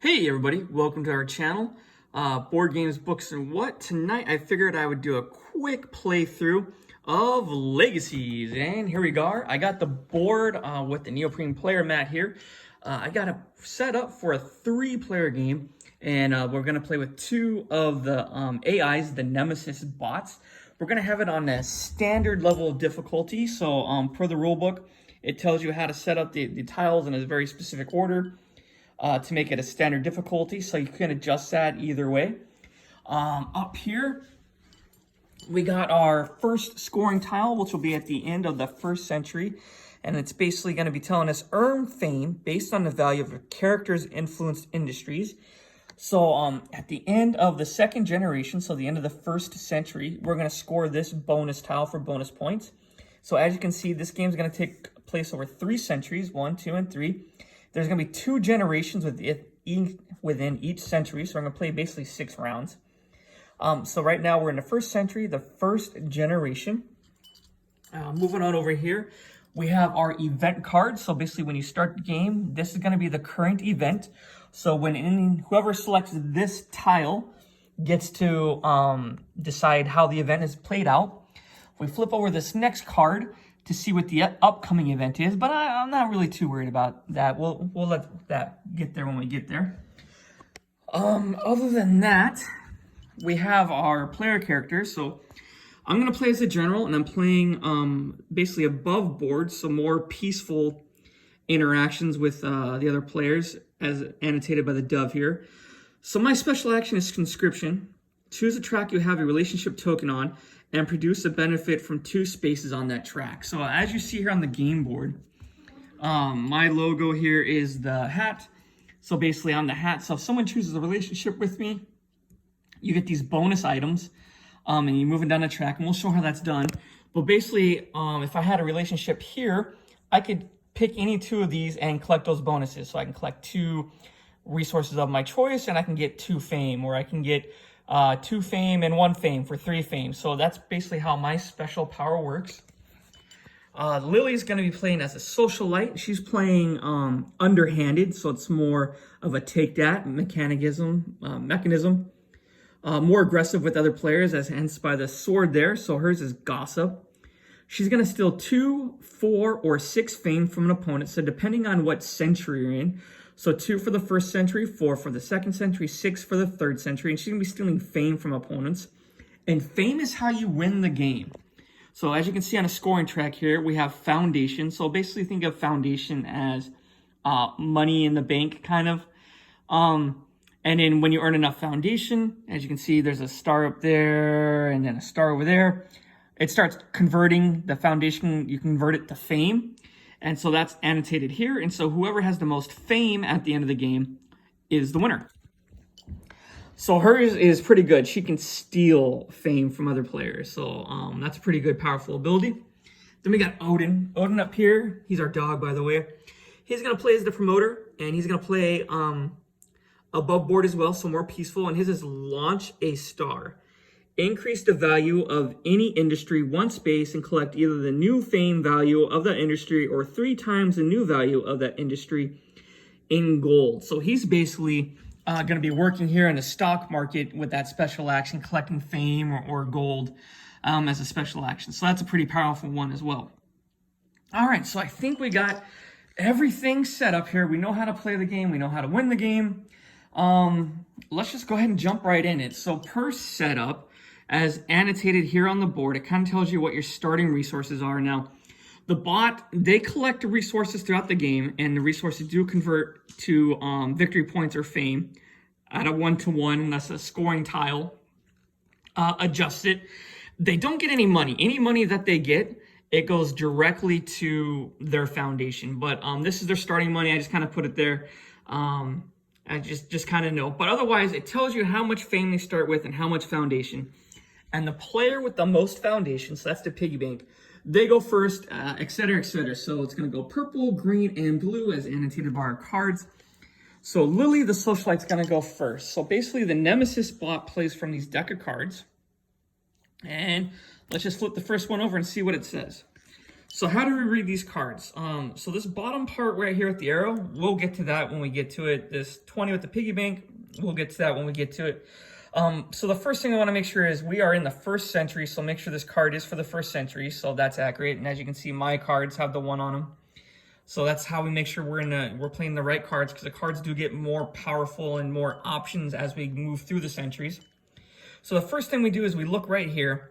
Hey everybody, welcome to our channel, Board Games, Books, and What. Tonight I figured I would do a quick playthrough of Legacies, and here we go. I got the board with the neoprene player mat here. I got it set up for a 3-player game, and we're going to play with 2 of the AIs, the nemesis bots. We're going to have it on a standard level of difficulty, so per the rule book, it tells you how to set up the tiles in a very specific order. To make it a standard difficulty, so you can adjust that either way. Up here, we got our first scoring tile, which will be at the end of the first century, and it's basically going to be telling us earn fame based on the value of a character's influenced industries. So at the end of the second generation, so the end of the first century, we're going to score this bonus tile for bonus points. So as you can see, this game is going to take place over 3 centuries, 1, 2, and 3. There's going to be 2 generations within each century, so I'm going to play basically 6 rounds. So right now we're in the first century, the first generation. Moving on over here, we have our event cards. So basically when you start the game, this is going to be the current event. So whoever selects this tile gets to decide how the event is played out. If we flip over this next card to see what the upcoming event is, but I'm not really too worried about that. We'll let that get there when we get there. Other than that, we have our player characters. So I'm going to play as a general, and I'm playing basically above board, so more peaceful interactions with the other players, as annotated by the dove here. So my special action is conscription. Choose a track you have a relationship token on, and produce a benefit from 2 spaces on that track. So as you see here on the game board, my logo here is the hat. So basically I'm the hat. So if someone chooses a relationship with me, you get these bonus items, and you're moving down the track, and we'll show how that's done. But basically, if I had a relationship here, I could pick any 2 of these and collect those bonuses. So I can collect 2 resources of my choice, and I can get 2 fame, or I can get 2 fame and 1 fame for 3 fame. So that's basically how my special power works. Lily's going to be playing as a socialite. She's playing underhanded, so it's more of a take that mechanism. More aggressive with other players, as hence by the sword there. So hers is gossip. She's going to steal 2, 4, or 6 fame from an opponent. So depending on what century you're in. So 2 for the first century, 4 for the second century, 6 for the third century. And she's going to be stealing fame from opponents. And fame is how you win the game. So as you can see on a scoring track here, we have foundation. So basically think of foundation as money in the bank, kind of. And then when you earn enough foundation, as you can see, there's a star up there and then a star over there. It starts converting the foundation. You convert it to fame. And so that's annotated here. And so whoever has the most fame at the end of the game is the winner. So hers is pretty good. She can steal fame from other players. So that's a pretty good, powerful ability. Then we got Odin. Odin up here. He's our dog, by the way. He's going to play as the promoter. And he's going to play above board as well, so more peaceful. And his is launch a star. Increase the value of any industry 1 space and collect either the new fame value of that industry or 3 times the new value of that industry in gold. So he's basically going to be working here in the stock market with that special action, collecting fame or gold as a special action. So that's a pretty powerful one as well. All right, so I think we got everything set up here. We know how to play the game. We know how to win the game. Let's just go ahead and jump right in it. So per setup, as annotated here on the board, it kind of tells you what your starting resources are. Now, the bot, they collect the resources throughout the game, and the resources do convert to victory points or fame at a 1-to-1. That's a scoring tile. Adjust it. They don't get any money. Any money that they get, it goes directly to their foundation. But this is their starting money. I just kind of put it there. I just kind of know. But otherwise, it tells you how much fame they start with and how much foundation. And the player with the most foundation, so that's the piggy bank, they go first, etc., etc. So it's going to go purple, green, and blue as annotated by our cards. So Lily, the socialite's going to go first. So basically, the nemesis bot plays from these deck of cards. And let's just flip the first one over and see what it says. So how do we read these cards? So this bottom part right here with the arrow, we'll get to that when we get to it. This 20 with the piggy bank, we'll get to that when we get to it. So the first thing I want to make sure is we are in the 1st century, so make sure this card is for the 1st century, so that's accurate. And as you can see, my cards have the 1 on them. So that's how we make sure we're playing the right cards, because the cards do get more powerful and more options as we move through the centuries. So the first thing we do is we look right here.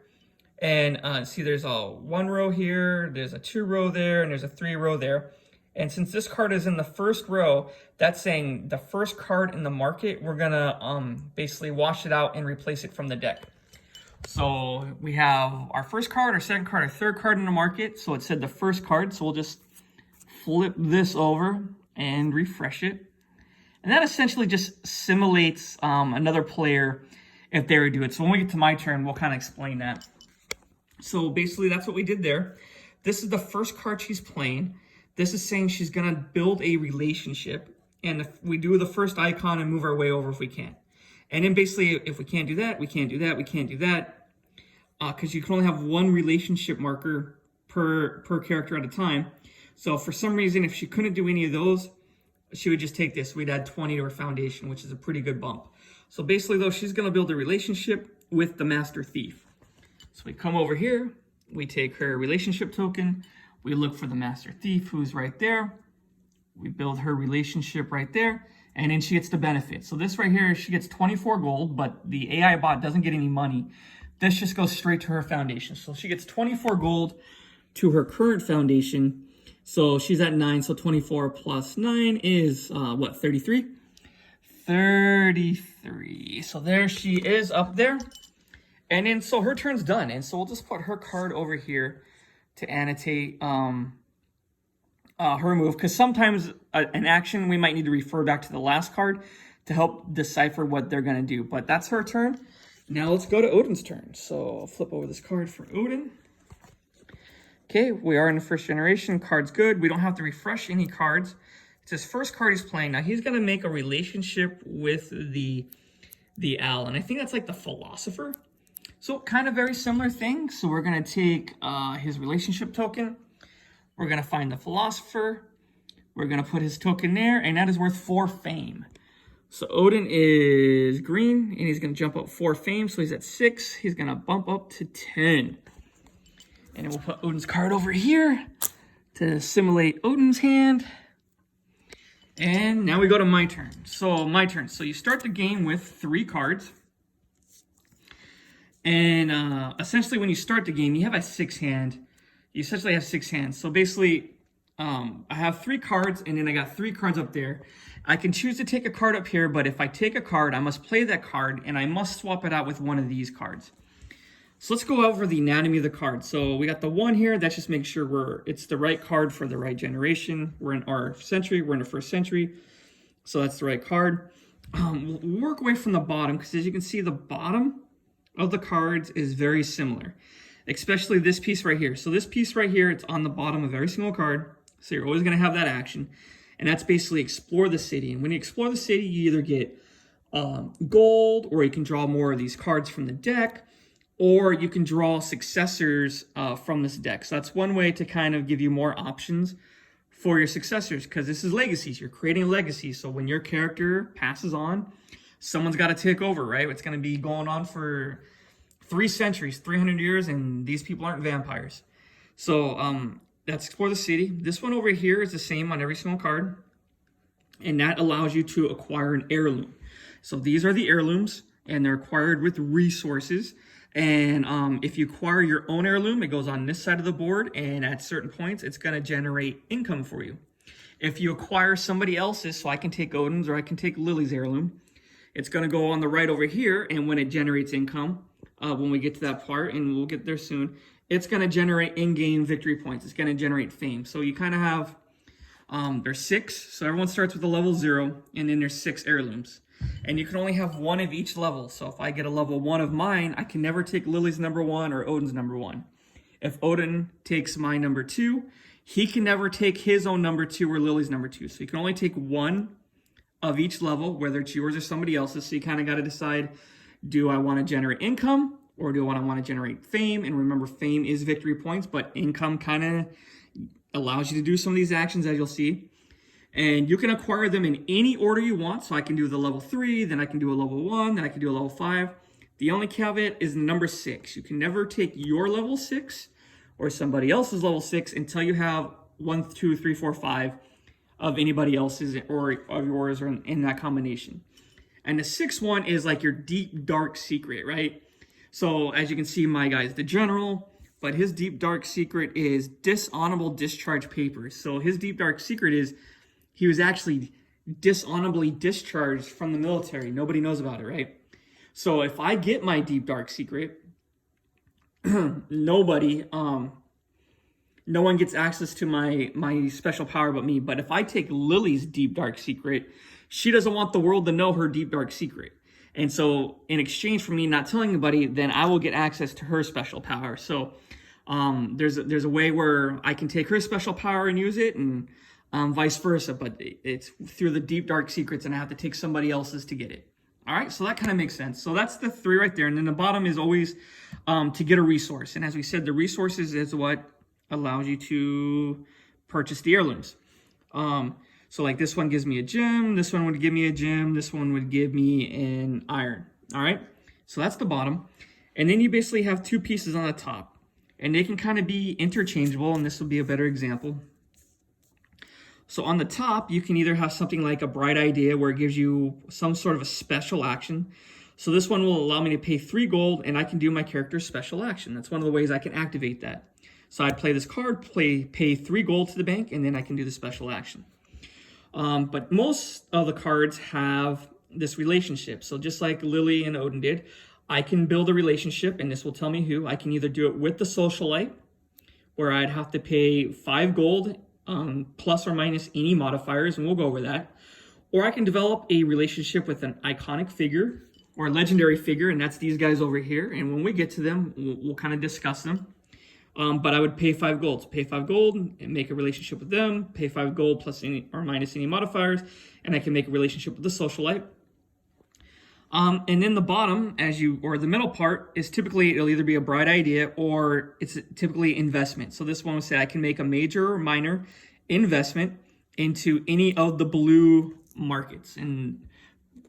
And see, there's a 1 row here, there's a 2 row there, and there's a 3 row there. And since this card is in the 1st row, that's saying the 1st card in the market, we're gonna basically wash it out and replace it from the deck. So we have our 1st card, our 2nd card, our 3rd card in the market. So it said the 1st card, so we'll just flip this over and refresh it. And that essentially just simulates another player if they were to do it. So when we get to my turn, we'll kind of explain that. So basically that's what we did there. This is the 1st card she's playing. This is saying she's gonna build a relationship. And if we do the 1st icon and move our way over if we can. And then basically if we can't do that, we can't do that, we can't do that. Because you can only have 1 relationship marker per character at a time. So for some reason, if she couldn't do any of those, she would just take this. We'd add 20 to her foundation, which is a pretty good bump. So basically though, she's gonna build a relationship with the Master Thief. So we come over here, we take her relationship token, we look for the Master Thief who's right there, we build her relationship right there, and then she gets the benefit. So this right here, she gets 24 gold, but the AI bot doesn't get any money. This just goes straight to her foundation. So she gets 24 gold to her current foundation. So she's at 9, so 24 plus 9 is, what, 33? 33. So there she is up there. And then, so her turn's done. And so we'll just put her card over here to annotate her move. Because sometimes an action, we might need to refer back to the last card to help decipher what they're going to do. But that's her turn. Now let's go to Odin's turn. So I'll flip over this card for Odin. Okay, we are in the 1st generation. Card's good. We don't have to refresh any cards. It's his 1st card he's playing. Now he's going to make a relationship with the owl. And I think that's like the philosopher. So kind of very similar thing. So we're going to take his relationship token. We're going to find the philosopher. We're going to put his token there. And that is worth 4 fame. So Odin is green. And he's going to jump up 4 fame. So he's at 6. He's going to bump up to 10. And then we'll put Odin's card over here to simulate Odin's hand. And now we go to my turn. So my turn. So you start the game with 3 cards. And essentially when you start the game, you have a 6 hand. You essentially have 6 hands. So basically, I have 3 cards, and then I got 3 cards up there. I can choose to take a card up here, but if I take a card, I must play that card, and I must swap it out with one of these cards. So let's go over the anatomy of the card. So we got the 1 here. That just makes sure it's the right card for the right generation. We're in our century. We're in the 1st century. So that's the right card. We'll work away from the bottom, because as you can see, the bottom of the cards is very similar, especially this piece right here. So this piece right here, it's on the bottom of every single card. So you're always going to have that action. And that's basically explore the city. And when you explore the city, you either get gold, or you can draw more of these cards from the deck, or you can draw successors from this deck. So that's one way to kind of give you more options for your successors, because this is Legacies. You're creating a legacy. So when your character passes on, someone's got to take over, right? It's going to be going on for 3 centuries, 300 years, and these people aren't vampires. So that's Explore the City. This one over here is the same on every single card, and that allows you to acquire an heirloom. So these are the heirlooms, and they're acquired with resources. And if you acquire your own heirloom, it goes on this side of the board, and at certain points, it's going to generate income for you. If you acquire somebody else's, so I can take Odin's or I can take Lily's heirloom, it's going to go on the right over here, and when it generates income, when we get to that part, and we'll get there soon, it's going to generate in-game victory points. It's going to generate fame. So you kind of have, there's 6, so everyone starts with a level 0, and then there's 6 heirlooms. And you can only have 1 of each level. So if I get a level 1 of mine, I can never take Lily's number 1 or Odin's number 1. If Odin takes my number 2, he can never take his own number 2 or Lily's number 2. So you can only take 1 of each level, whether it's yours or somebody else's. So you kind of got to decide, do I want to generate income, or do I want to generate fame? And remember, fame is victory points, but income kind of allows you to do some of these actions, as you'll see. And you can acquire them in any order you want. So I can do the level 3, then I can do a level 1, then I can do a level 5. The only caveat is number 6. You can never take your level 6 or somebody else's level 6 until you have 1, 2, 3, 4, 5 of anybody else's or of yours or in that combination. And the 6th one is like your deep, dark secret, right? So as you can see, my guy's the general, but his deep, dark secret is dishonorable discharge papers. So his deep, dark secret is he was actually dishonorably discharged from the military. Nobody knows about it, right? So if I get my deep, dark secret, no one gets access to my special power but me. But if I take Lily's deep, dark secret, she doesn't want the world to know her deep, dark secret. And so in exchange for me not telling anybody, then I will get access to her special power. So there's a way where I can take her special power and use it, and vice versa, but it's through the deep, dark secrets, and I have to take somebody else's to get it. All right, so that kind of makes sense. So that's the 3 right there. And then the bottom is always to get a resource. And as we said, the resources is what allows you to purchase the heirlooms. So like this one gives me a gem, this one would give me a gem, this one would give me an iron. All right, so that's the bottom. And then you basically have 2 pieces on the top, and they can kind of be interchangeable, and this will be a better example. So on the top, you can either have something like a bright idea where it gives you some sort of a special action. So this one will allow me to pay 3 gold, and I can do my character's special action. That's one of the ways I can activate that. So I'd play this card, pay 3 gold to the bank, and then I can do the special action. But most of the cards have this relationship. So just like Lily and Odin did, I can build a relationship, and this will tell me who. I can either do it with the socialite, where I'd have to pay 5 gold, plus or minus any modifiers, and we'll go over that. Or I can develop a relationship with an iconic figure or a legendary figure, and that's these guys over here. And when we get to them, we'll kind of discuss them. But I would pay 5 gold. Pay 5 gold and make a relationship with them. Pay 5 gold plus any or minus any modifiers, and I can make a relationship with the socialite. And then the bottom, or the middle part, is typically, it'll either be a bright idea or it's typically investment. So this one would say I can make a major or minor investment into any of the blue markets. In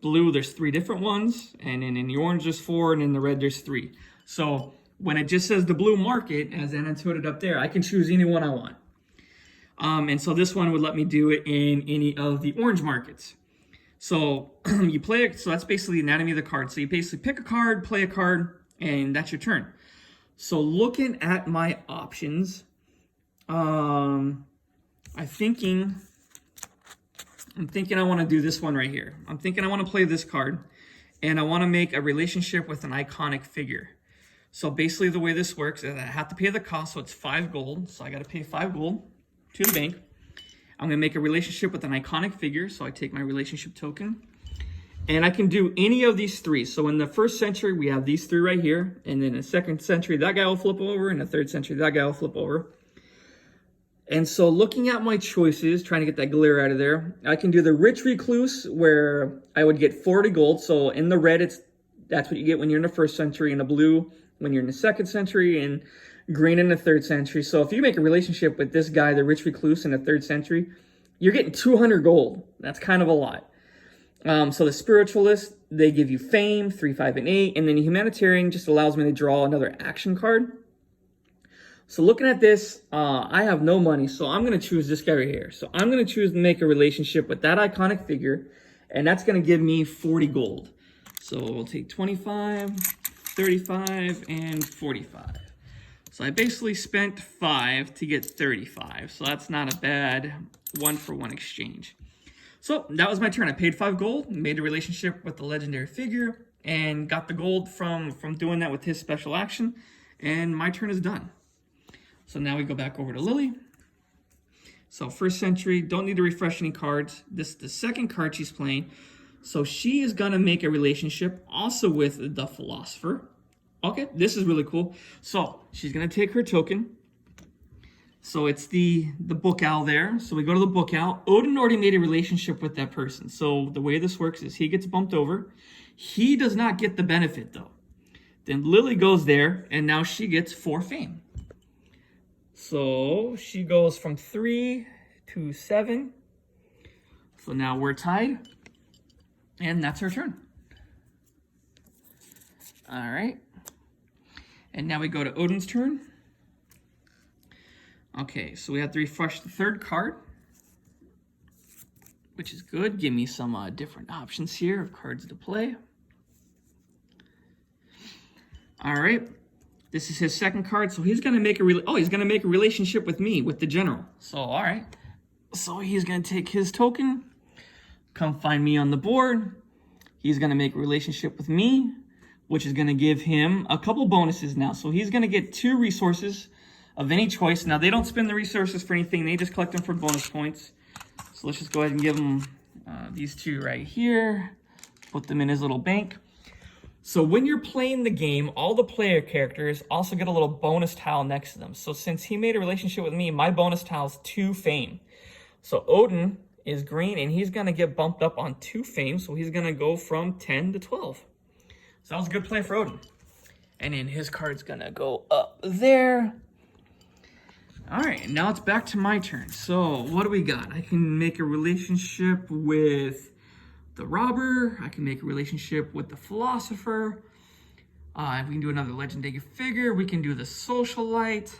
blue, there's 3 different ones, and then in the orange, there's 4, and in the red, there's 3. So when it just says the blue market, as Anna put up there, I can choose any one I want. And so this one would let me do it in any of the orange markets. So you play it, so that's basically the anatomy of the card. So you basically pick a card, play a card, and that's your turn. So looking at my options, I'm thinking I want to do this one right here. I'm thinking I want to play this card, and I want to make a relationship with an iconic figure. So basically the way this works is I have to pay the cost, so it's 5 gold. So I got to pay 5 gold to the bank. I'm going to make a relationship with an iconic figure, so I take my relationship token. And I can do any of these 3. So in the 1st century, we have these 3 right here. And then in the 2nd century, that guy will flip over. In the 3rd century, that guy will flip over. And so looking at my choices, trying to get that glare out of there, I can do the Rich Recluse, where I would get 40 gold. So in the red, that's what you get when you're in the 1st century. In the blue, when you're in the 2nd century. And green in the 3rd century. So if you make a relationship with this guy, the Rich Recluse in the 3rd century, you're getting 200 gold. That's kind of a lot. So the Spiritualist, they give you fame, 3, 5, and 8. And then the Humanitarian just allows me to draw another action card. So looking at this, I have no money, so I'm going to choose this guy right here. So I'm going to choose to make a relationship with that iconic figure, and that's going to give me 40 gold. So we'll take 25, 35, and 45. So I basically spent 5 to get 35. So that's not a bad 1-for-1 exchange. So that was my turn. I paid 5 gold, made a relationship with the legendary figure, and got the gold from doing that with his special action. And my turn is done. So now we go back over to Lily. So 1st century, don't need to refresh any cards. This is the 2nd card she's playing. So she is going to make a relationship also with the Philosopher. Okay, this is really cool. So she's going to take her token. So it's the book owl there. So we go to the book owl. Odin already made a relationship with that person. So the way this works is he gets bumped over. He does not get the benefit, though. Then Lily goes there, and now she gets 4 fame. So she goes from 3 to 7. So now we're tied, and that's her turn. All right. And now we go to Odin's turn. Okay, so we have to refresh the 3rd card, which is good. Give me some different options here of cards to play. All right, this is his 2nd card, so he's gonna make he's gonna make a relationship with me, with the general. So all right, so he's gonna take his token, come find me on the board. He's gonna make a relationship with me, which is gonna give him a couple bonuses now. So he's gonna get 2 resources of any choice. Now they don't spend the resources for anything; they just collect them for bonus points. So let's just go ahead and give him these 2 right here. Put them in his little bank. So when you're playing the game, all the player characters also get a little bonus tile next to them. So since he made a relationship with me, my bonus tile is 2 fame. So Odin is green, and he's going to get bumped up on 2 fame. So he's going to go from 10 to 12. So that was a good play for Odin. And then his card's going to go up there. All right, now it's back to my turn. So what do we got? I can make a relationship with the robber. I can make a relationship with the philosopher. We can do another legendary figure. We can do the socialite.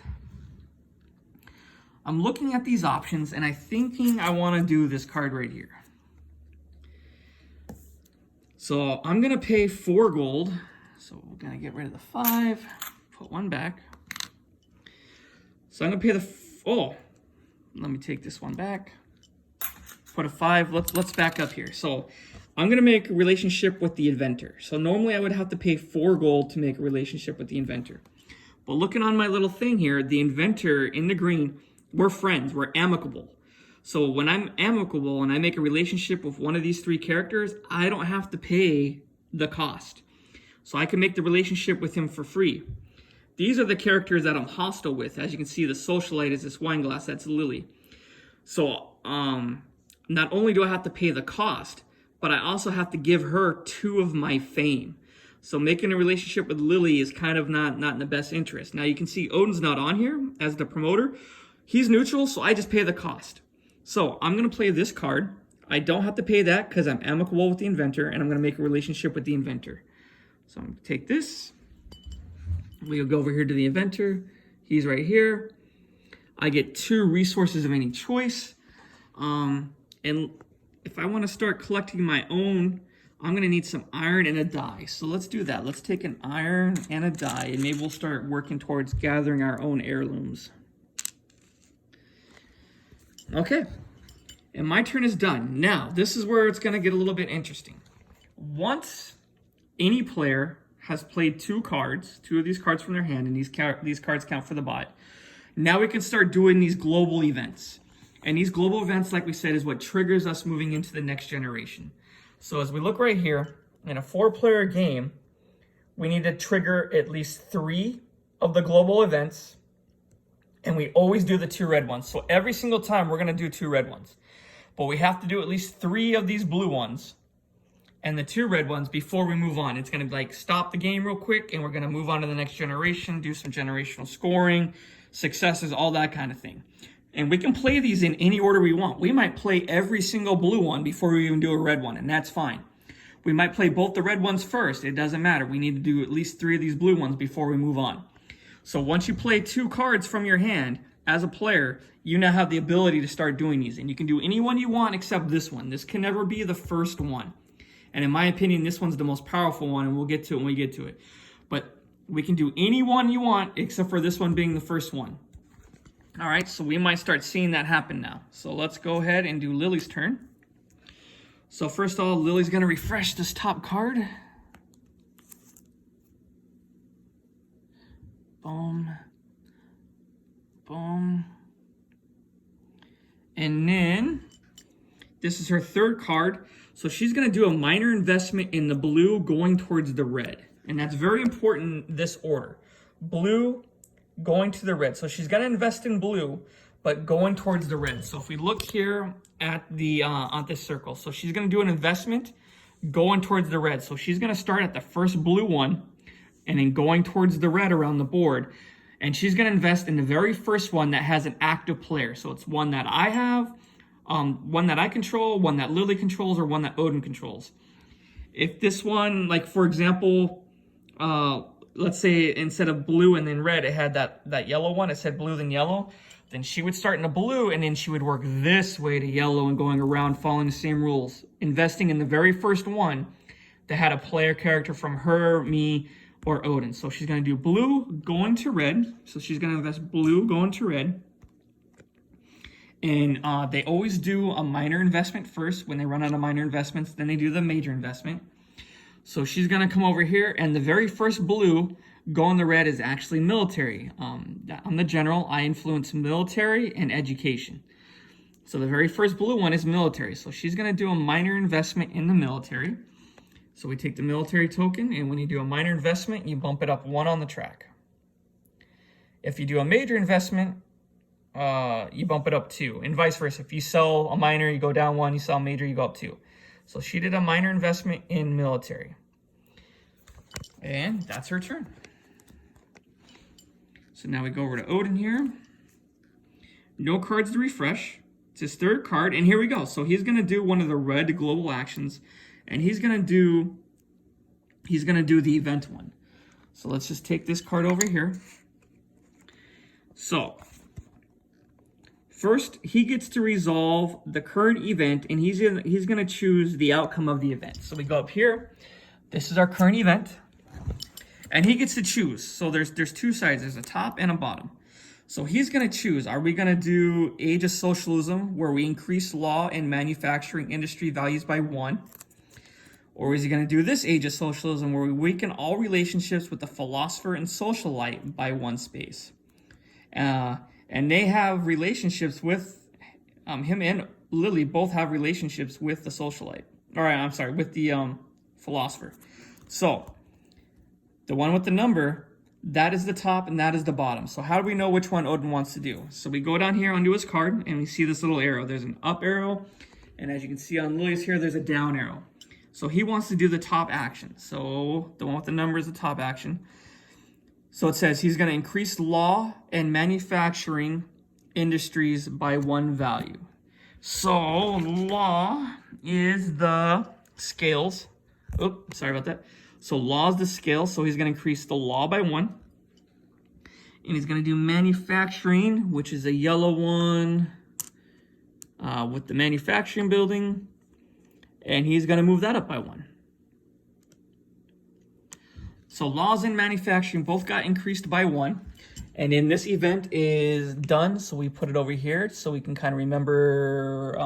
I'm looking at these options, and I'm thinking I want to do this card right here. So I'm going to pay 4 gold. So we're going to get rid of the 5, put 1 back. So I'm going to pay let me take this 1 back. Put a 5. Let's back up here. So I'm going to make a relationship with the inventor. So normally I would have to pay 4 gold to make a relationship with the inventor. But looking on my little thing here, the inventor in the green, we're friends. We're amicable. So when I'm amicable and I make a relationship with one of these 3 characters, I don't have to pay the cost. So I can make the relationship with him for free. These are the characters that I'm hostile with. As you can see, the socialite is this wine glass. That's Lily. So not only do I have to pay the cost, but I also have to give her 2 of my fame. So making a relationship with Lily is kind of not in the best interest. Now you can see Odin's not on here as the promoter. He's neutral, so I just pay the cost. So I'm going to play this card. I don't have to pay that because I'm amicable with the inventor, and I'm going to make a relationship with the inventor. So I'm going to take this. We'll go over here to the inventor. He's right here. I get 2 resources of any choice. And if I want to start collecting my own, I'm going to need some iron and a die. So let's do that. Let's take an iron and a die, and maybe we'll start working towards gathering our own heirlooms. Okay. And my turn is done. Now, this is where it's going to get a little bit interesting. Once any player has played 2 cards, 2 of these cards from their hand, and these cards count for the bot, now we can start doing these global events. And these global events, like we said, is what triggers us moving into the next generation. So as we look right here, in a 4-player game, we need to trigger at least 3 of the global events, and we always do the 2 red ones. So every single time, we're going to do 2 red ones. But we have to do at least 3 of these blue ones and the 2 red ones before we move on. It's going to like stop the game real quick, and we're going to move on to the next generation, do some generational scoring, successes, all that kind of thing. And we can play these in any order we want. We might play every single blue one before we even do a red one, and that's fine. We might play both the red ones first. It doesn't matter. We need to do at least 3 of these blue ones before we move on. So once you play 2 cards from your hand, as a player, you now have the ability to start doing these. And you can do any one you want except this one. This can never be the first one. And in my opinion, this one's the most powerful one, and we'll get to it when we get to it. But we can do any one you want except for this one being the first one. All right, so we might start seeing that happen now. So let's go ahead and do Lily's turn. So first of all, Lily's going to refresh this top card. Boom. Boom. And then this is her 3rd card. So she's going to do a minor investment in the blue going towards the red. And that's very important, this order. Blue going to the red. So she's going to invest in blue, but going towards the red. So if we look here at the on this circle, so she's going to do an investment going towards the red. So she's going to start at the first blue one, and then going towards the red around the board. And she's going to invest in the very first one that has an active player. So it's one that I have, one that I control, one that Lily controls, or one that Odin controls. If this one, like for example, let's say instead of blue and then red, it had that yellow one, it said blue then yellow, then she would start in the blue and then she would work this way to yellow and going around following the same rules, investing in the very first one that had a player character from her, me, or Odin. So she's going to do blue going to red. So she's going to invest blue going to red. And they always do a minor investment first. When they run out of minor investments, then they do the major investment. So she's going to come over here, and the very first blue going to red is actually military. I'm the general. I influence military and education. So the very first blue one is military. So she's going to do a minor investment in the military. So we take the military token, and when you do a minor investment, you bump it up 1 on the track. If you do a major investment, you bump it up 2, and vice versa. If you sell a minor, you go down 1. You sell a major, you go up 2. So she did a minor investment in military. And that's her turn. So now we go over to Odin here. No cards to refresh. It's his third card, and here we go. So he's going to do one of the red global actions. And he's gonna do the event one. So let's just take this card over here. So first, he gets to resolve the current event, and he's gonna choose the outcome of the event. So we go up here. This is our current event, and he gets to choose. So there's 2 sides. There's a top and a bottom. So he's gonna choose. Are we gonna do Age of Socialism, where we increase law and manufacturing industry values by 1? Or is he going to do this Age of Socialism, where we weaken all relationships with the philosopher and socialite by 1 space? And they have relationships with, him and Lily both have relationships with the socialite. All right, I'm sorry, with the philosopher. So the one with the number, that is the top and that is the bottom. So how do we know which one Odin wants to do? So we go down here onto his card, and we see this little arrow. There's an up arrow, and as you can see on Lily's here, there's a down arrow. So he wants to do the top action. So the one with the number is the top action. So it says he's going to increase law and manufacturing industries by 1 value. So law is the scales. Oops, sorry about that. So law is the scale. So he's going to increase the law by 1. And he's going to do manufacturing, which is a yellow one with the manufacturing building. And he's going to move that up by 1. So laws and manufacturing both got increased by 1. And then this event is done. So we put it over here so we can kind of remember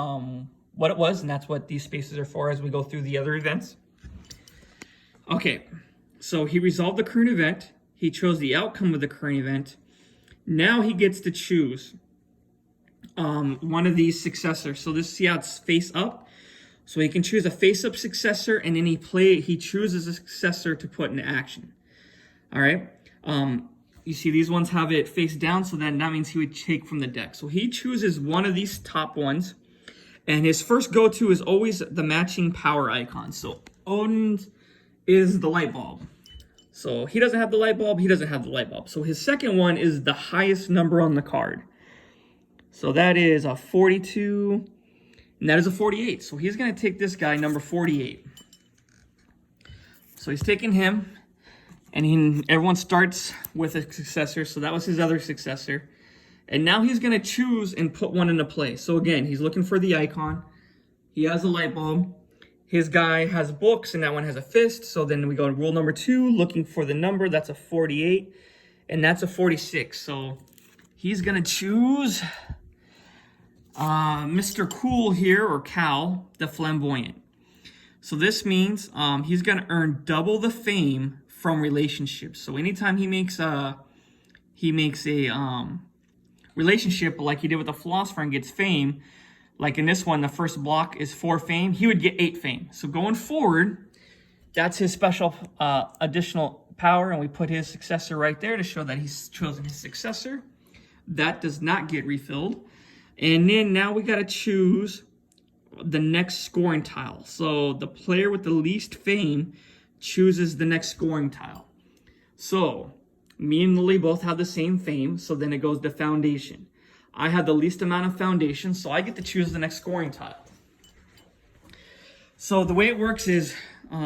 what it was. And that's what these spaces are for as we go through the other events. Okay, so he resolved the current event. He chose the outcome of the current event. Now he gets to choose one of these successors. So this, see how it's face up? So he can choose a face-up successor, and then he chooses a successor to put into action. All right. You see these ones have it face down, so then that means he would take from the deck. So he chooses one of these top ones, and his first go-to is always the matching power icon. So Odin's is the light bulb. So he doesn't have the light bulb. He doesn't have the light bulb. So his second one is the highest number on the card. So that is a 42. And that is a 48. So he's going to take this guy, number 48. So he's taking him, and everyone starts with a successor. So that was his other successor. And now he's going to choose and put one into play. So again, he's looking for the icon. He has a light bulb. His guy has books, and that one has a fist. So then we go to rule number 2, looking for the number. That's a 48. And that's a 46. So he's going to choose Mr. Cool here, or Cal, the Flamboyant. So this means he's going to earn double the fame from relationships. So anytime he makes a relationship like he did with the philosopher and gets fame, like in this one, the first block is 4 fame, he would get 8 fame. So going forward, that's his special additional power, and we put his successor right there to show that he's chosen his successor. That does not get refilled. And then now we got to choose the next scoring tile. So the player with the least fame chooses the next scoring tile. So me and Lily both have the same fame, so then it goes to foundation. I had the least amount of foundation, so I get to choose the next scoring tile. So the way it works is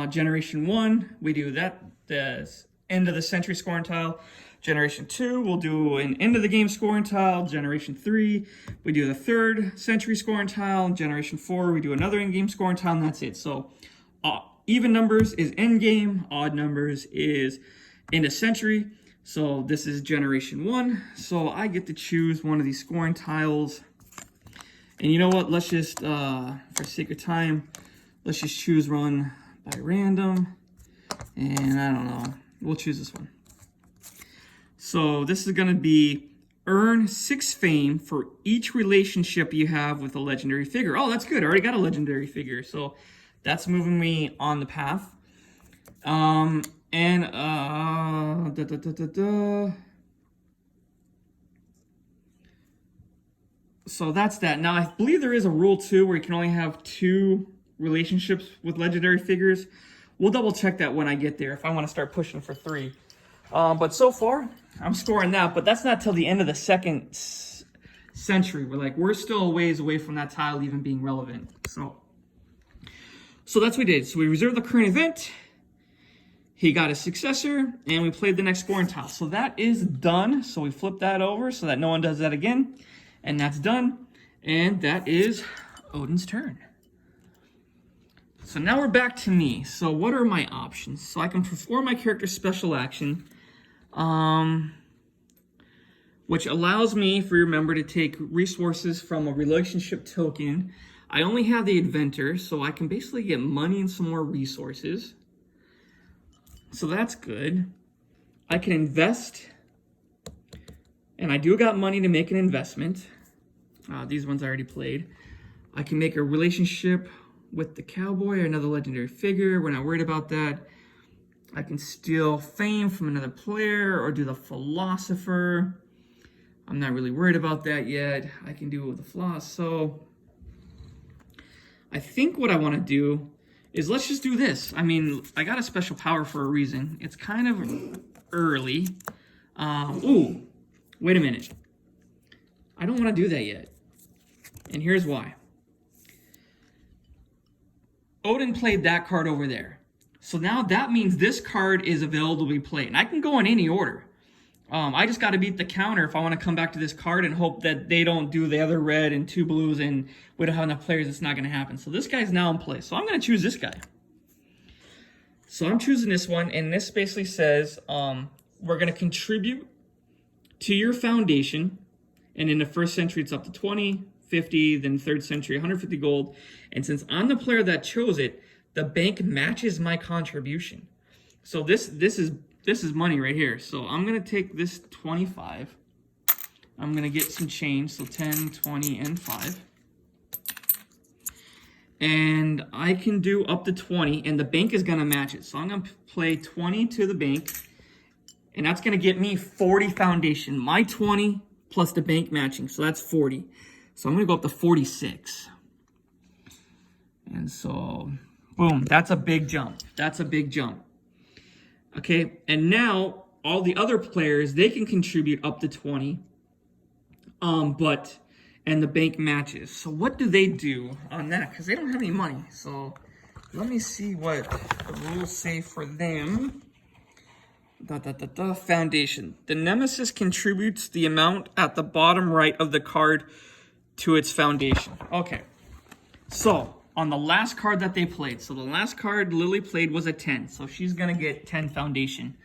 generation 1, we do that, the end of the century scoring tile. Generation 2, we'll do an end of the game scoring tile. Generation 3, we do the 3rd century scoring tile. Generation 4, we do another in-game scoring tile, and that's it. So even numbers is end game, odd numbers is end of century. So this is generation 1. So I get to choose one of these scoring tiles. And you know what? Let's just, for sake of time, let's just choose run by random. And I don't know, we'll choose this one. So this is going to be earn 6 fame for each relationship you have with a legendary figure. Oh, that's good. I already got a legendary figure. So that's moving me on the path. So that's that. Now, I believe there is a rule too where you can only have 2 relationships with legendary figures. We'll double check that when I get there if I want to start pushing for 3. But so far, I'm scoring that, but that's not till the end of the 2nd century. We're still a ways away from that tile even being relevant. So that's what we did. So we reserved the current event. He got a successor, and we played the next scoring tile. So that is done. So we flip that over so that no one does that again. And that's done. And that is Odin's turn. So now we're back to me. So what are my options? So I can perform my character's special action, which allows me, if you remember, to take resources from a relationship token. I only have the inventor, so I can basically get money and some more resources. So that's good. I can invest, and I do got money to make an investment. These ones I already played. I can make a relationship with the cowboy or another legendary figure. We're not worried about that. I can steal fame from another player or do the philosopher. I'm not really worried about that yet. I can do it with the floss. So I think what I want to do is let's just do this. I mean, I got a special power for a reason. It's kind of early. Ooh, wait a minute. I don't want to do that yet. And here's why. Odin played that card over there. So now that means this card is available to be played. And I can go in any order. I just got to beat the counter if I want to come back to this card and hope that they don't do the other red and 2 blues and we don't have enough players. It's not going to happen. So this guy's now in play. So I'm going to choose this guy. So I'm choosing this one. And this basically says we're going to contribute to your foundation. And in the 1st century, it's up to 20, 50, then 3rd century, 150 gold. And since I'm the player that chose it, the bank matches my contribution. So this is money right here. So I'm going to take this 25. I'm going to get some change. So 10, 20, and 5. And I can do up to 20, and the bank is going to match it. So I'm going to play 20 to the bank, and that's going to get me 40 foundation. My 20 plus the bank matching, so that's 40. So I'm going to go up to 46. And so, boom, that's a big jump. That's a big jump. Okay, and now all the other players, they can contribute up to 20. And the bank matches. So what do they do on that? Because they don't have any money. So let me see what the rules say for them. Foundation. The nemesis contributes the amount at the bottom right of the card to its foundation. Okay. So on the last card that they played. So the last card Lily played was a 10. So she's going to get 10 foundation.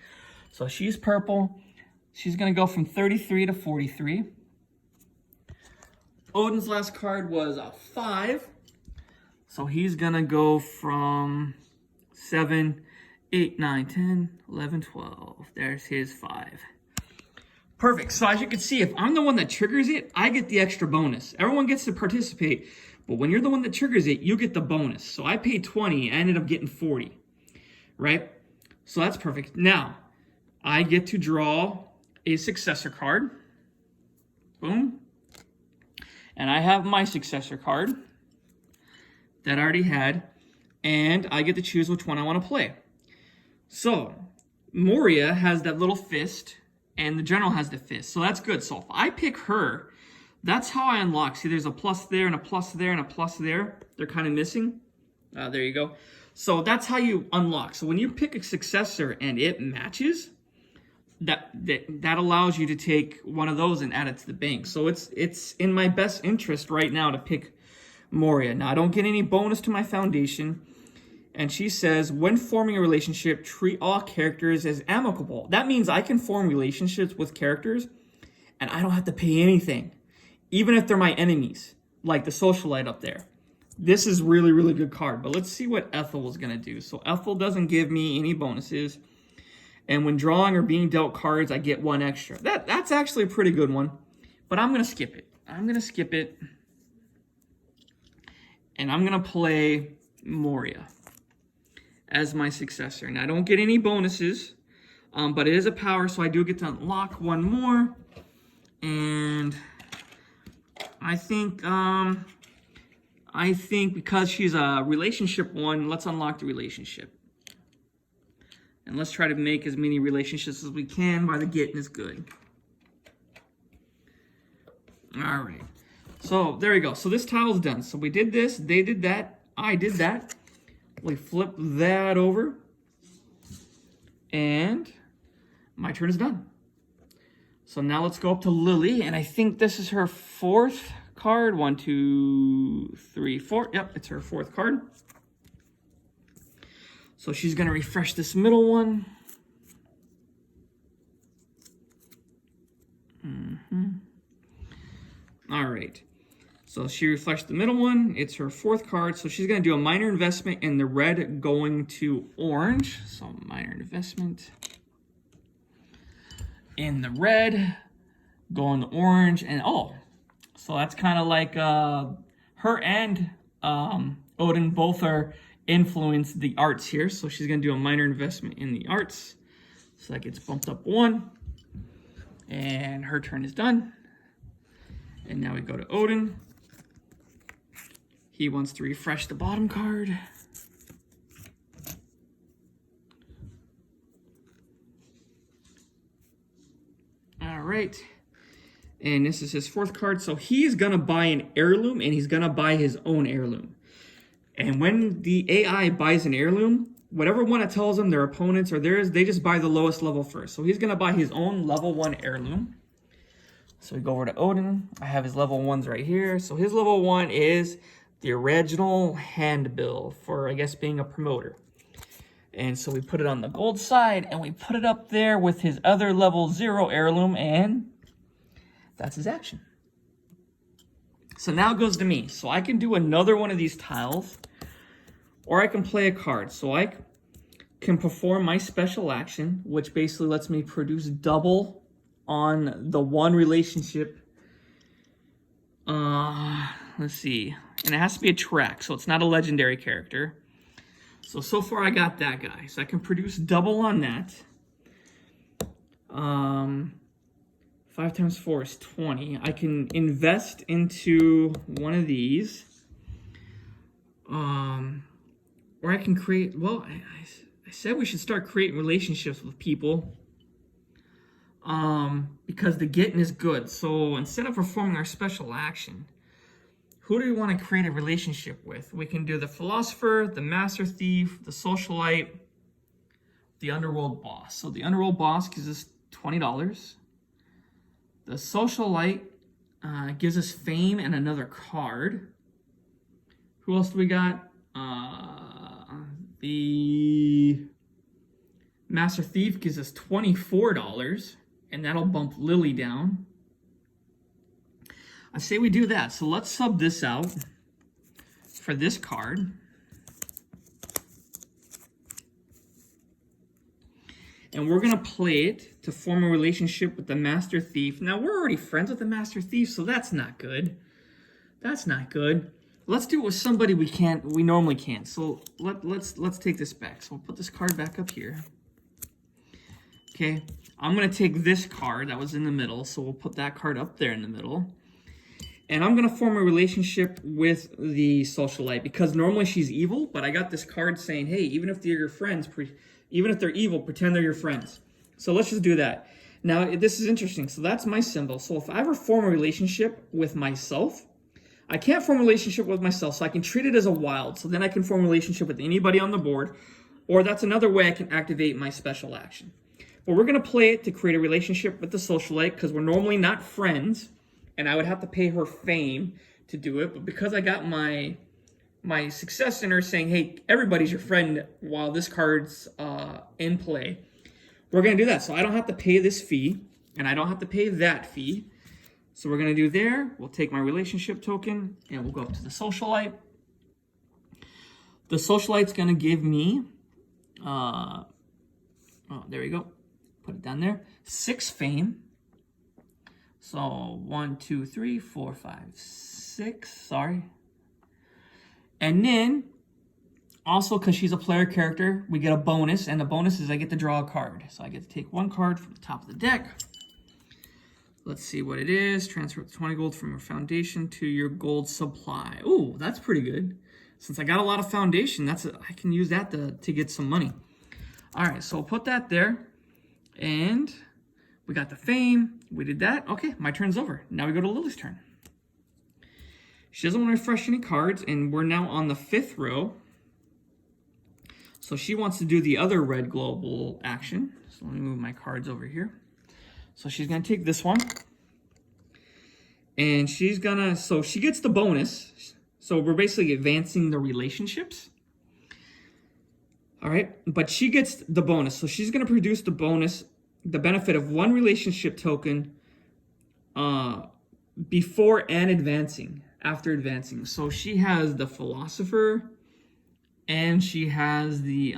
So she's purple. She's going to go from 33 to 43. Odin's last card was a 5. So he's going to go from 7, 8, 9, 10, 11, 12. There's his 5. Perfect. So as you can see, if I'm the one that triggers it, I get the extra bonus. Everyone gets to participate. But when you're the one that triggers it, you get the bonus. So I paid 20. I ended up getting 40. Right? So that's perfect. Now, I get to draw a successor card. Boom. And I have my successor card that I already had. And I get to choose which one I want to play. So, Moria has that little fist, and the general has the fist. So that's good. So if I pick her, that's how I unlock. See, there's a plus there and a plus there and a plus there. They're kind of missing. There you go. So that's how you unlock. So when you pick a successor and it matches, that allows you to take one of those and add it to the bank. So it's in my best interest right now to pick Moria. Now, I don't get any bonus to my foundation. And she says, when forming a relationship, treat all characters as amicable. That means I can form relationships with characters and I don't have to pay anything, even if they're my enemies, like the socialite up there. This is really, really good card. But let's see what Ethel is going to do. So Ethel doesn't give me any bonuses. And when drawing or being dealt cards, I get 1 extra. That's actually a pretty good one. But I'm going to skip it. I'm going to skip it. And I'm going to play Moria as my successor. And I don't get any bonuses, but it is a power, so I do get to unlock 1 more. And I think because she's a relationship 1, let's unlock the relationship. And let's try to make as many relationships as we can while the getting is good. All right. So there we go. So this tile's done. So we did this, they did that, I did that. We flip that over, and my turn is done. So now let's go up to Lily, and I think this is her 4th card. 1, 2, 3, 4. Yep, it's her 4th card. So she's going to refresh this middle one. All right. So she refreshed the middle one. It's her 4th card. So she's going to do a minor investment in the red going to orange. So minor investment in the red going to orange. And so that's kind of like her and Odin both are influenced the arts here. So she's going to do a minor investment in the arts. So that gets bumped up 1. And her turn is done. And now we go to Odin. He wants to refresh the bottom card. All right. And this is his 4th card. So he's going to buy an heirloom, and he's going to buy his own heirloom. And when the AI buys an heirloom, whatever one it tells them, their opponents or theirs, they just buy the lowest level first. So he's going to buy his own level 1 heirloom. So we go over to Odin. I have his level 1s right here. So his level 1 is the original handbill for, I guess, being a promoter. And so we put it on the gold side, and we put it up there with his other level 0 heirloom, and that's his action. So now it goes to me. So I can do another one of these tiles, or I can play a card. So I can perform my special action, which basically lets me produce double on the 1 relationship. Let's see. And it has to be a track, so it's not a legendary character. So far I got that guy. So I can produce double on that. 5 times 4 is 20. I can invest into one of these. Or I can create, well, I said we should start creating relationships with people. Because the getting is good. So instead of performing our special action, who do we want to create a relationship with? We can do the philosopher, the master thief, the socialite, the underworld boss. So the underworld boss gives us $20. The socialite gives us fame and another card. Who else do we got? The master thief gives us $24. And that'll bump Lily down. I say we do that. So let's sub this out for this card. And we're going to play it to form a relationship with the Master Thief. Now, we're already friends with the Master Thief, so that's not good. That's not good. Let's do it with somebody we normally can't. So let's take this back. So we'll put this card back up here. Okay. I'm going to take this card that was in the middle, so we'll put that card up there in the middle. And I'm going to form a relationship with the socialite, because normally she's evil, but I got this card saying, hey, even if they're your friends, Even if they're evil, pretend they're your friends. So let's just do that. Now, this is interesting. So that's my symbol. So if I ever form a relationship with myself, I can't form a relationship with myself, so I can treat it as a wild. So then I can form a relationship with anybody on the board, or that's another way I can activate my special action. But we're going to play it to create a relationship with the socialite, because we're normally not friends, and I would have to pay her fame to do it. But because I got my success in her saying, hey, everybody's your friend while this card's in play, we're going to do that. So I don't have to pay this fee, and I don't have to pay that fee. So we're going to do there, we'll take my relationship token, and we'll go up to the socialite. The socialite's going to give me, oh, there we go. Put it down there. 6 fame. So 1, 2, 3, 4, 5, 6. Sorry. And then, also because she's a player character, we get a bonus. And the bonus is I get to draw a card. So I get to take 1 card from the top of the deck. Let's see what it is. Transfer 20 gold from your foundation to your gold supply. Ooh, that's pretty good. Since I got a lot of foundation, I can use that to get some money. All right, so I'll put that there. And we got the fame. We did that. Okay, my turn's over. Now we go to Lily's turn. She doesn't want to refresh any cards, and we're now on the 5th row. So she wants to do the other red global action. So let me move my cards over here. So she's going to take this one. And she's going to, so she gets the bonus. So we're basically advancing the relationships. All right, but she gets the bonus. So she's going to produce the bonus, the benefit of 1 relationship token before and after advancing. So she has the philosopher and she has the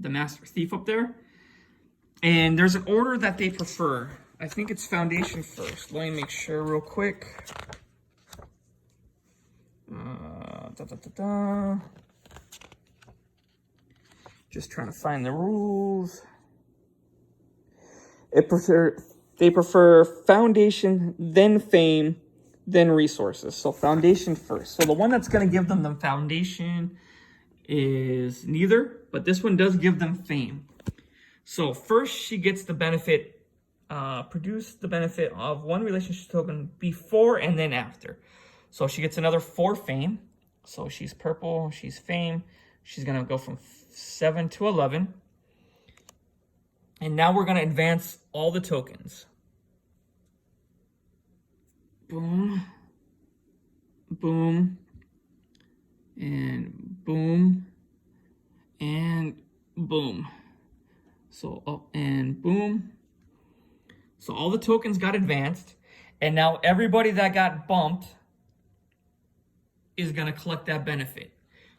master thief up there. And there's an order that they prefer. I think it's foundation first. Let me make sure real quick. Just trying to find the rules. They prefer foundation, then fame, then resources. So foundation first. So the one that's going to give them the foundation is neither, but this one does give them fame. So first she gets the benefit, produce the benefit of 1 relationship token before and then after. So she gets another 4 fame. So she's purple, she's fame. She's going to go from 7 to 11. And now we're going to advance all the tokens. Boom. Boom. And boom. And boom. So up and boom. So all the tokens got advanced. And now everybody that got bumped is going to collect that benefit.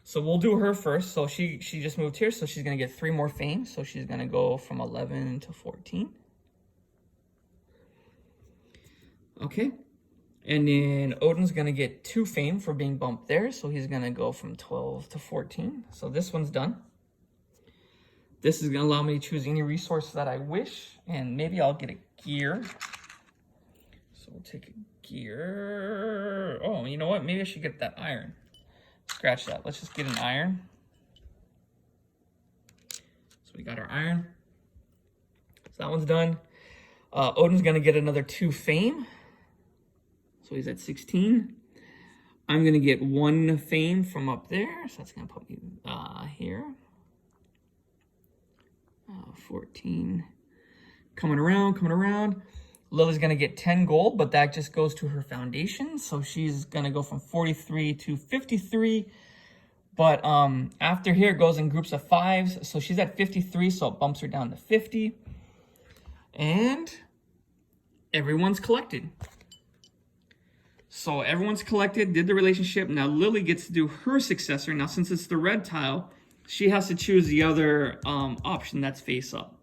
So we'll do her first. So she just moved here. So she's going to get 3 more fame. So she's going to go from 11 to 14. Okay. And then Odin's going to get 2 fame for being bumped there. So he's going to go from 12 to 14. So this one's done. This is going to allow me to choose any resource that I wish. And maybe I'll get a gear. So we'll take a gear. Oh, you know what? Maybe I should get that iron. Scratch that. Let's just get an iron. So we got our iron. So that one's done. Odin's going to get another 2 fame. So he's at 16. I'm going to get 1 fame from up there. So that's going to put me here. 14. Coming around. Lily's going to get 10 gold, but that just goes to her foundation. So she's going to go from 43 to 53. But after here, it goes in groups of 5s. So she's at 53, so it bumps her down to 50. And everyone's collected. So everyone's collected, did the relationship. Now Lily gets to do her successor. Now since it's the red tile, she has to choose the other option that's face up.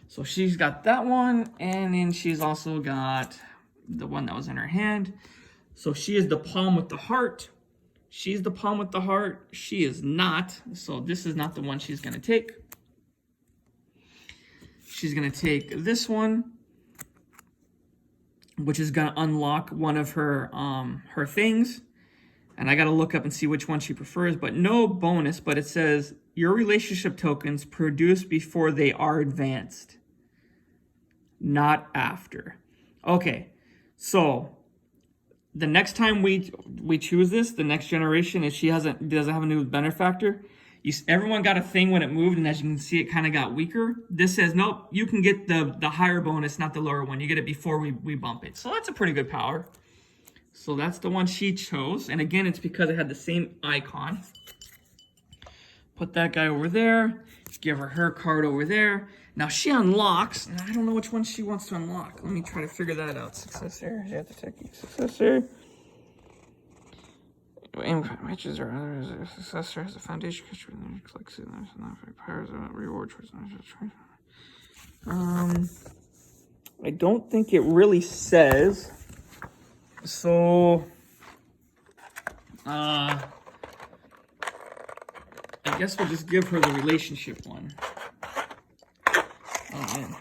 So she's got that one, and then she's also got the one that was in her hand. So she is the palm with the heart. She's the palm with the heart. She is not. So this is not the one she's going to take. She's going to take this one, which is going to unlock one of her her things. And I got to look up and see which one she prefers, but no bonus. But it says your relationship tokens produced before they are advanced, not after. Okay, so the next time we choose this, the next generation, if she doesn't have a new benefactor, everyone got a thing when it moved, and as you can see, it kind of got weaker. This says, nope, you can get the higher bonus, not the lower one. You get it before we bump it. So that's a pretty good power. So that's the one she chose. And again, it's because it had the same icon. Put that guy over there. Give her card over there. Now she unlocks, and I don't know which one she wants to unlock. Let me try to figure that out. Successor. You have to take successor. Aim matches or other successor has a foundation. Clicks in there's not powers reward choice. I don't think it really says. So I guess we'll just give her the relationship one. Oh man,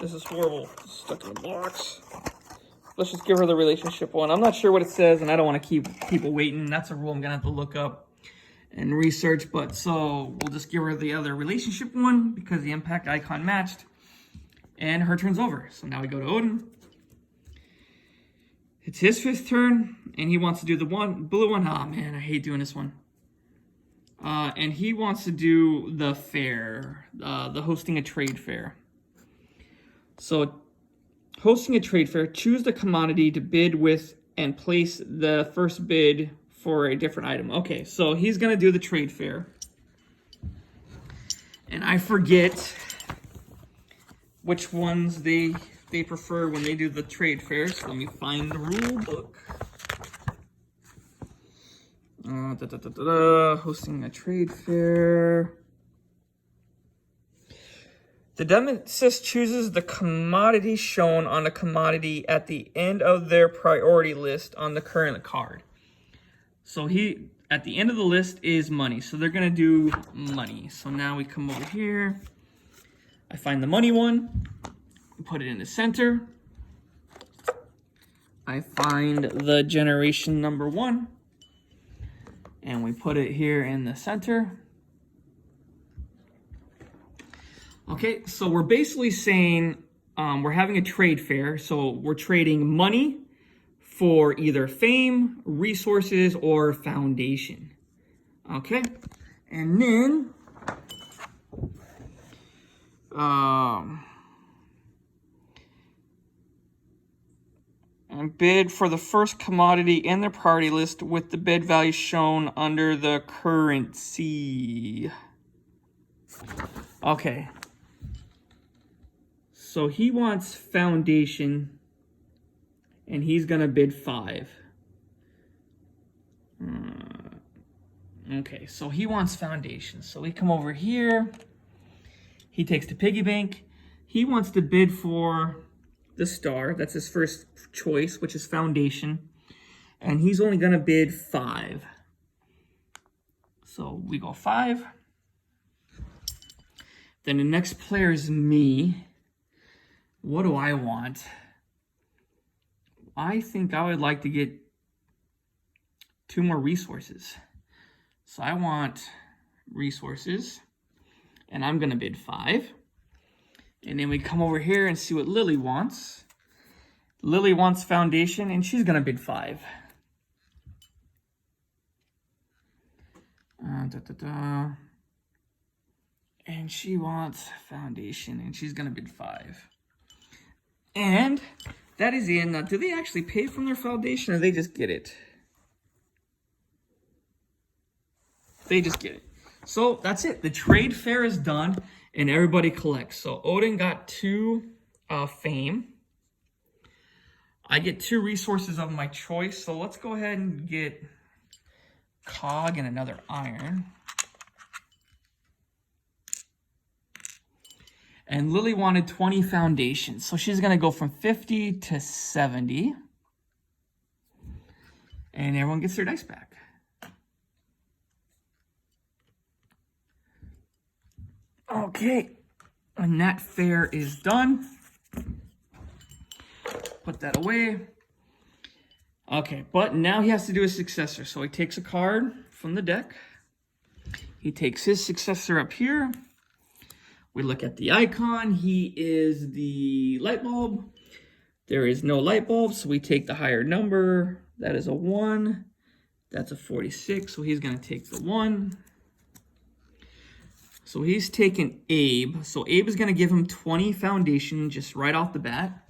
this is horrible. It's stuck in the box. Let's just give her the relationship one. I'm not sure what it says, and I don't want to keep people waiting. That's a rule I'm gonna have to look up and research. But so we'll just give her the other relationship one because the impact icon matched, and her turn's over. So now we go to Odin. It's his 5th turn, and he wants to do the blue one. Oh man, I hate doing this one. And he wants to do the fair, the hosting a trade fair. So, hosting a trade fair, choose the commodity to bid with and place the first bid for a different item. Okay, so he's gonna do the trade fair. And I forget which ones they prefer when they do the trade fair. So let me find the rule book. Hosting a trade fair. The nemesis chooses the commodity shown on the commodity at the end of their priority list on the current card. So at the end of the list is money. So they're gonna do money. So now we come over here. I find the money one. Put it in the center. I find the generation number 1. And we put it here in the center. Okay, so we're basically saying we're having a trade fair. So we're trading money for either fame, resources, or foundation. Okay, and then and bid for the first commodity in the priority list with the bid value shown under the currency. Okay. So he wants foundation, and he's gonna bid 5. Okay, so he wants foundation. So we come over here. He takes the piggy bank. He wants to bid for the star. That's his first choice, which is foundation. And he's only gonna bid 5. So we go 5. Then the next player is me. What do I want? I think I would like to get 2 more resources. So I want resources, and I'm gonna bid 5. And then we come over here and see what Lily wants. Lily wants foundation, and she's gonna bid 5. And she wants foundation, and she's gonna bid 5. And that is in. Now, do they actually pay from their foundation, or they just get it? They just get it. So that's it. The trade fair is done, and everybody collects. So Odin got 2 fame. I get 2 resources of my choice. So let's go ahead and get cog and another iron. And Lily wanted 20 foundations. So she's going to go from 50 to 70. And everyone gets their dice back. Okay. And that fair is done. Put that away. Okay, but now he has to do his successor. So he takes a card from the deck. He takes his successor up here. We look at the icon. He is the light bulb. There is no light bulb, so we take the higher number. That is a 1. That's a 46, so he's going to take the 1. So he's taking Abe. So Abe is going to give him 20 foundation just right off the bat.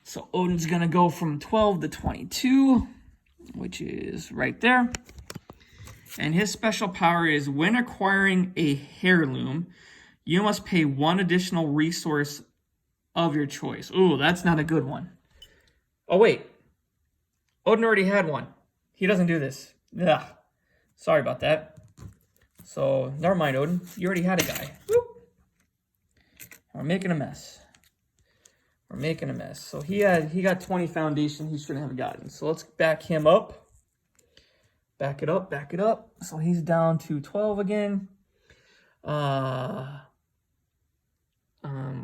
So Odin's going to go from 12 to 22, which is right there. And his special power is when acquiring a heirloom, you must pay 1 additional resource of your choice. Ooh, that's not a good one. Oh, wait. Odin already had one. He doesn't do this. Ugh. Sorry about that. So, never mind, Odin. You already had a guy. Whoop. We're making a mess. We're making a mess. So he got 20 foundation he shouldn't have gotten. So let's back him up. Back it up, back it up. So he's down to 12 again.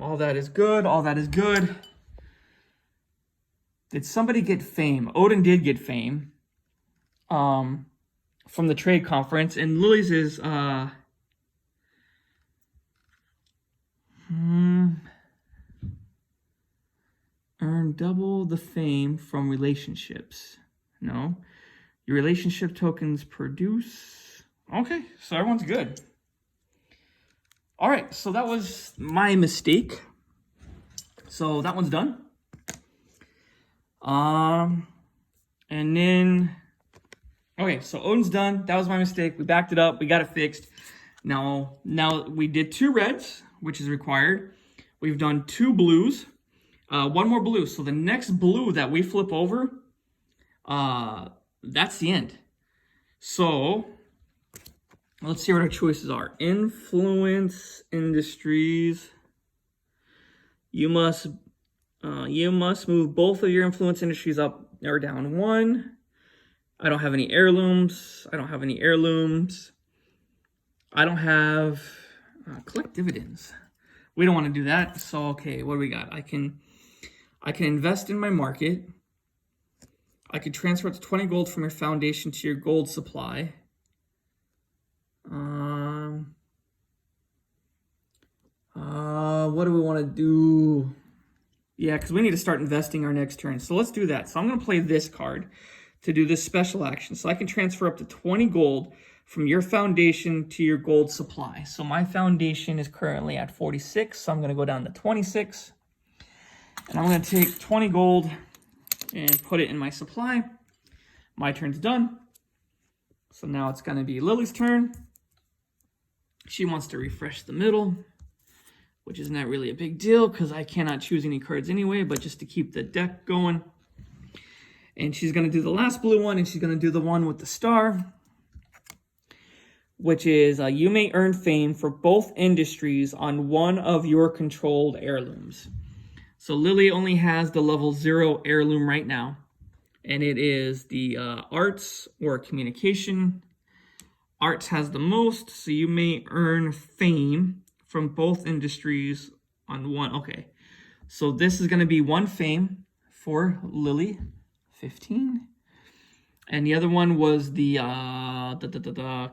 All that is good. All that is good. Did somebody get fame? Odin did get fame. From the trade conference, and Lily's is earn double the fame from relationships. No, your relationship tokens produce. Okay, so everyone's good. All right, so that was my mistake. So that one's done. And then, okay, so Odin's done. That was my mistake. We backed it up. We got it fixed. Now we did 2 reds, which is required. We've done 2 blues. 1 more blue. So the next blue that we flip over, that's the end. So let's see what our choices are. Influence industries. You must move both of your influence industries up or down 1. I don't have any heirlooms. I don't have any heirlooms. I don't have collect dividends. We don't want to do that. So okay, what do we got? I can invest in my market. I could transfer up to 20 gold from your foundation to your gold supply. What do we want to do? Yeah, because we need to start investing our next turn. So let's do that. So I'm going to play this card to do this special action. So I can transfer up to 20 gold from your foundation to your gold supply. So my foundation is currently at 46. So I'm going to go down to 26. And I'm going to take 20 gold and put it in my supply. My turn's done. So now it's going to be Lily's turn. She wants to refresh the middle, which is not really a big deal because I cannot choose any cards anyway, but just to keep the deck going. And she's going to do the last blue one, and she's going to do the one with the star, which is you may earn fame for both industries on one of your controlled heirlooms. So Lily only has the level 0 heirloom right now, and it is the arts or communication. Arts has the most, so you may earn fame from both industries on 1. Okay, so this is going to be 1 fame for Lily, 15. And the other one was the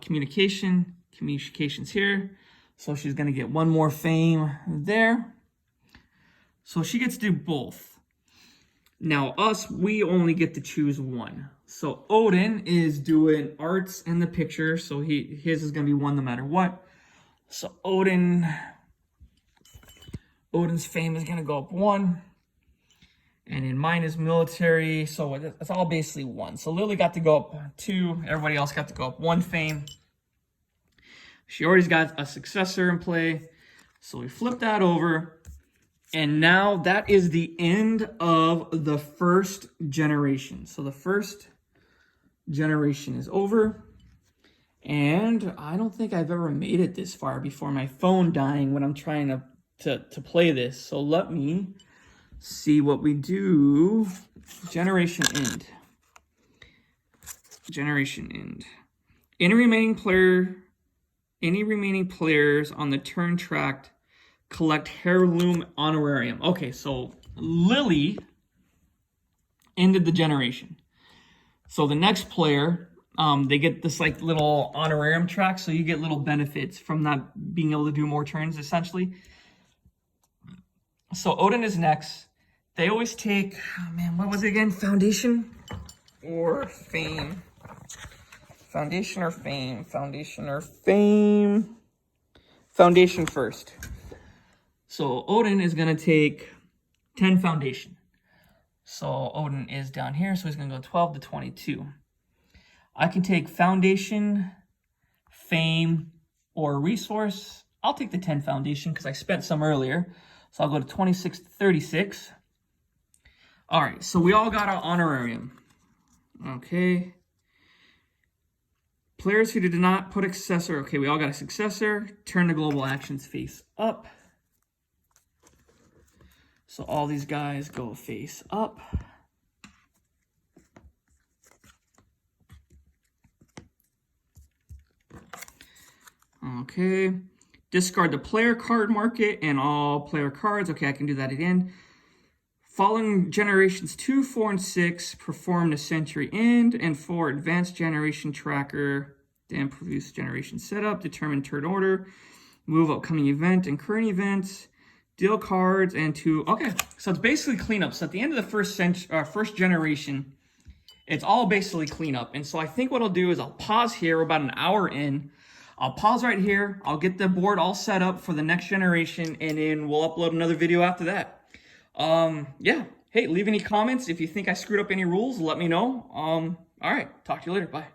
communications here. So she's going to get 1 more fame there. So she gets to do both. Now us, we only get to choose 1. So Odin is doing arts and the picture. So his is going to be 1 no matter what. So Odin's fame is going to go up 1. And in mine is military. So it's all basically 1. So Lily got to go up 2. Everybody else got to go up 1 fame. She already got a successor in play. So we flip that over. And now that is the end of the first generation. So the first generation is over. And I don't think I've ever made it this far before my phone dying when I'm trying to play this. So let me see what we do. Generation end. Generation end. Any remaining players on the turn track collect heirloom honorarium. Okay, so Lily ended the generation. So the next player, they get this like little honorarium track, so you get little benefits from not being able to do more turns, essentially. So Odin is next. They always take, oh man, what was it again? Foundation or Fame? Foundation or Fame? Foundation or Fame? Foundation first. So Odin is going to take 10 Foundation. So Odin is down here, so he's going to go 12 to 22. I can take Foundation, Fame, or Resource. I'll take the 10 Foundation because I spent some earlier. So I'll go to 26 to 36. All right, so we all got our honorarium. Okay. Players who did not put a successor. Okay, we all got a successor. Turn the global actions face up. So all these guys go face up. Okay. Discard the player card market and all player cards. Okay, I can do that again. Following generations 2, 4, and 6 perform the century end, and 4 advanced generation tracker, then produce generation setup, determine turn order, move upcoming event and current events, deal cards, and 2. Okay, so it's basically cleanup. So at the end of the first generation, it's all basically cleanup. And so I think what I'll do is I'll pause here. We're about an hour in. I'll pause right here. I'll get the board all set up for the next generation, and then we'll upload another video after that. Yeah. Hey, leave any comments. If you think I screwed up any rules, let me know. All right. Talk to you later. Bye.